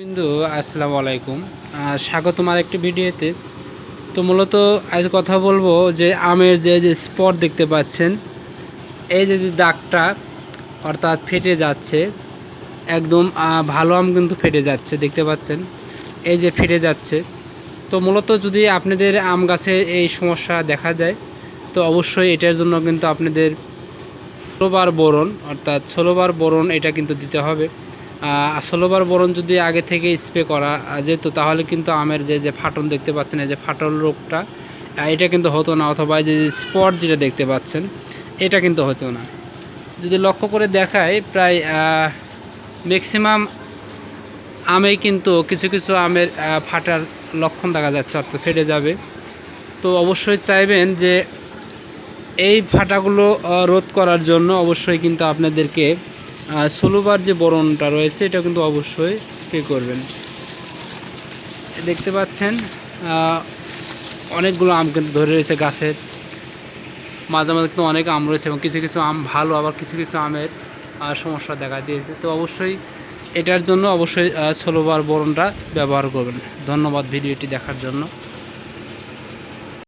বিন্দু আসসালামু আলাইকুম। স্বাগতম আরেকটি ভিডিওতে। তো মূলত আজ কথা বলবো যে আমের যে স্পট দেখতে পাচ্ছেন, এই যে দাগটা অর্থাৎ ফেটে যাচ্ছে একদম। ভালো আম কিন্তু ফেটে যাচ্ছে, দেখতে পাচ্ছেন এই যে ফেটে যাচ্ছে। তো মূলত যদি আপনাদের আম গাছে এই সমস্যা দেখা দেয়, তো অবশ্যই এটার জন্য কিন্তু আপনাদের 16 বোরন অর্থাৎ 16 বোরন এটা কিন্তু দিতে হবে। 16 বোরন যদি আগে থেকে স্প্রে করা যেত, তাহলে কিন্তু আমের যে ফাটন দেখতে পাচ্ছেন, এই যে ফাটল রোগটা, এটা কিন্তু হতো না, অথবা যে স্পট যেটা দেখতে পাচ্ছেন এটা কিন্তু হতো না। যদি লক্ষ্য করে দেখায়, প্রায় ম্যাক্সিমাম আমেই কিন্তু কিছু কিছু আমের ফাটার লক্ষণ দেখা যাচ্ছে, অর্থাৎ ফেটে যাবে। তো অবশ্যই চাইবেন যে এই ফাটাগুলো রোধ করার জন্য অবশ্যই কিন্তু আপনাদেরকে 16 যে বোরনটা রয়েছে এটা কিন্তু অবশ্যই স্প্রে করবেন। দেখতে পাচ্ছেন অনেকগুলো আম কিন্তু ধরে রয়েছে গাছের মাঝে মাঝে, কিন্তু অনেক আম রয়েছে এবং কিছু কিছু আম ভালো, আবার কিছু কিছু আমের সমস্যা দেখা দিয়েছে। তো অবশ্যই এটার জন্য অবশ্যই 16 বোরনটা ব্যবহার করবেন। ধন্যবাদ ভিডিওটি দেখার জন্য।